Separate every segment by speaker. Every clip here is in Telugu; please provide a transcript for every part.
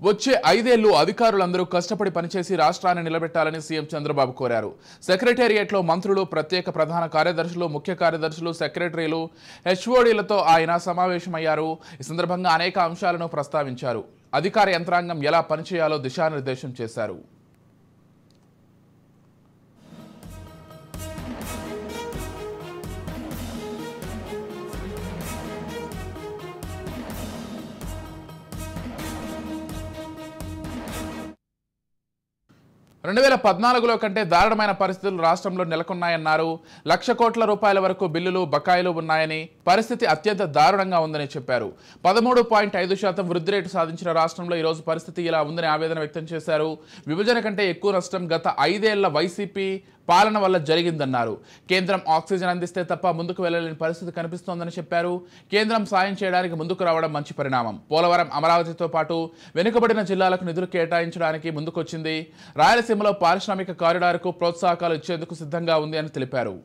Speaker 1: వచ్చే 5 ఏళ్లు అధికారులందరూ కష్టపడి పనిచేసి రాష్ట్రాన్ని నిలబెట్టాలని సీఎం చంద్రబాబు కోరారు. సెక్రటేరియట్లో మంత్రులు, ప్రత్యేక ప్రధాన కార్యదర్శులు, ముఖ్య కార్యదర్శులు, సెక్రటరీలు, హెచ్ఓడీలతో ఆయన సమావేశమయ్యారు. ఈ సందర్భంగా అనేక అంశాలను ప్రస్తావించారు. అధికార యంత్రాంగం ఎలా పనిచేయాలో దిశానిర్దేశం చేశారు. 2014లో కంటే దారుణమైన పరిస్థితులు రాష్ట్రంలో నెలకొన్నాయన్నారు. 1,00,000 కోట్ల రూపాయల వరకు బిల్లులు, బకాయిలు ఉన్నాయని, పరిస్థితి అత్యంత దారుణంగా ఉందని చెప్పారు. 13.5% వృద్ధి రేటు సాధించిన రాష్ట్రంలో ఈ రోజు పరిస్థితి ఇలా ఉందని ఆవేదన వ్యక్తం చేశారు. విభజన కంటే ఎక్కువ నష్టం గత 5 ఏళ్ల వైసీపీ పాలన వల్ల జరిగిందన్నారు. కేంద్రం ఆక్సిజన్ అందిస్తే తప్ప ముందుకు వెళ్లలేని పరిస్థితి కనిపిస్తోందని చెప్పారు. కేంద్రం సాయం చేయడానికి ముందుకు రావడం మంచి పరిణామం. పోలవరం, అమరావతితో పాటు వెనుకబడిన జిల్లాలకు నిధులు కేటాయించడానికి ముందుకొచ్చింది. రాయలసీమలో పారిశ్రామిక కారిడార్కు ప్రోత్సాహకాలు ఇచ్చేందుకు సిద్ధంగా ఉంది అని తెలిపారు.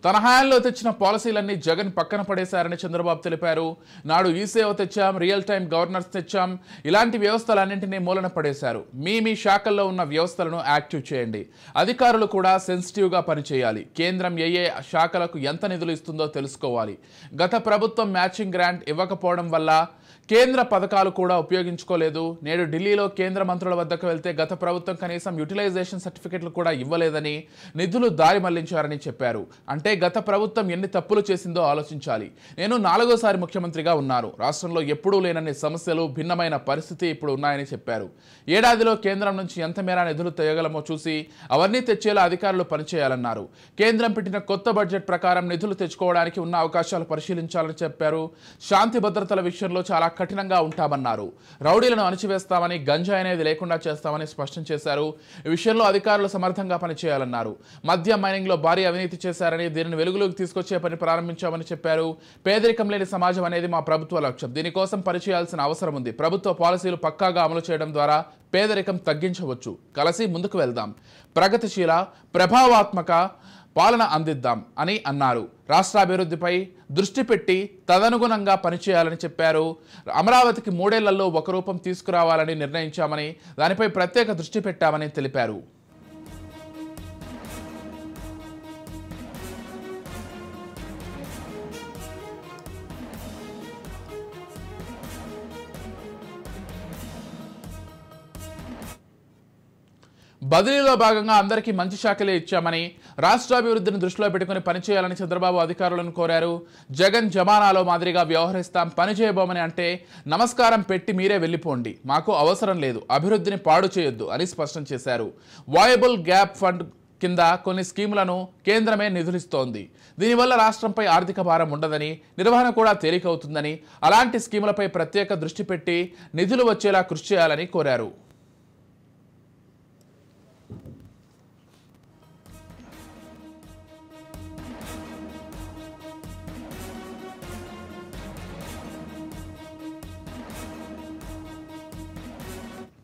Speaker 1: తన హయాంలో తెచ్చిన పాలసీలన్నీ జగన్ పక్కన పడేశారని చంద్రబాబు తెలిపారు. నాడు ఈ-సేవ తెచ్చాం, రియల్ టైం గవర్నర్స్ తెచ్చాం, ఇలాంటి వ్యవస్థలన్నింటినీ మూలన పడేశారు. మీ శాఖల్లో ఉన్న వ్యవస్థలను యాక్టివ్ చేయండి. అధికారులు కూడా సెన్సిటివ్గా పనిచేయాలి. కేంద్రం ఏ శాఖలకు ఎంత నిధులు ఇస్తుందో తెలుసుకోవాలి. గత ప్రభుత్వం మ్యాచింగ్ గ్రాంట్ ఇవ్వకపోవడం వల్ల కేంద్ర పథకాలు కూడా ఉపయోగించుకోలేదు. నేడు ఢిల్లీలో కేంద్ర మంత్రుల వద్దకు వెళ్తే గత ప్రభుత్వం కనీసం యూటిలైజేషన్ సర్టిఫికెట్లు కూడా ఇవ్వలేదని, నిధులు దారి మళ్లించారని చెప్పారు. అంటే గత ప్రభుత్వం ఎన్ని తప్పులు చేసిందో ఆలోచించాలి. నేను 4వ ముఖ్యమంత్రిగా ఉన్నాను. రాష్ట్రంలో ఎప్పుడూ లేనన్ని సమస్యలు, భిన్నమైన పరిస్థితి ఇప్పుడు ఉన్నాయని చెప్పారు. ఏడాదిలో కేంద్రం నుంచి ఎంత మేర నిధులు తెగలమో చూసి అవన్నీ తెచ్చేలా అధికారులు పనిచేయాలన్నారు. కేంద్రం పెట్టిన కొత్త బడ్జెట్ ప్రకారం నిధులు తెచ్చుకోవడానికి ఉన్న అవకాశాలు పరిశీలించాలని చెప్పారు. శాంతి భద్రతల విషయంలో చాలా కఠినంగా ఉంటామన్నారు. రౌడీలను అణచివేస్తామని, గంజాయి అనేది లేకుండా చేస్తామని స్పష్టం చేశారు. ఈ విషయంలో అధికారులు సమర్థంగా పనిచేయాలన్నారు. మద్యం మైనింగ్ లో భారీ అవినీతి చేశారని, దీనిని వెలుగులోకి తీసుకొచ్చే పని ప్రారంభించామని చెప్పారు. పేదరికం లేని సమాజం అనేది మా ప్రభుత్వ లక్ష్యం. దీనికోసం పనిచేయాల్సిన అవసరం ఉంది. ప్రభుత్వ పాలసీలు పక్కాగా అమలు చేయడం ద్వారా పేదరికం తగ్గించవచ్చు. కలిసి ముందుకు వెళ్దాం. ప్రగతిశీల, ప్రభావాత్మక పాలన అందిద్దాం అని అన్నారు. రాష్ట్రాభివృద్ధిపై దృష్టి పెట్టి తదనుగుణంగా పనిచేయాలని చెప్పారు. అమరావతికి 3 ఏళ్లలో ఒక రూపం తీసుకురావాలని నిర్ణయించామని, దానిపై ప్రత్యేక దృష్టి పెట్టామని తెలిపారు. బదిలీలో భాగంగా అందరికీ మంచి శాఖలే ఇచ్చామని, రాష్ట్రాభివృద్ధిని దృష్టిలో పెట్టుకుని పనిచేయాలని చంద్రబాబు అధికారులను కోరారు. జగన్ జమానాలో మాదిరిగా వ్యవహరిస్తాం, పనిచేయబోమని అంటే నమస్కారం పెట్టి మీరే వెళ్ళిపోండి, మాకు అవసరం లేదు, అభివృద్ధిని పాడు చేయొద్దు అని స్పష్టం చేశారు. వాయబుల్ గ్యాప్ ఫండ్ కింద కొన్ని స్కీములను కేంద్రమే నిధులిస్తోంది. దీనివల్ల రాష్ట్రంపై ఆర్థిక భారం ఉండదని, నిర్వహణ కూడా తేలికవుతుందని, అలాంటి స్కీములపై ప్రత్యేక దృష్టి పెట్టి నిధులు వచ్చేలా కృషి చేయాలని కోరారు.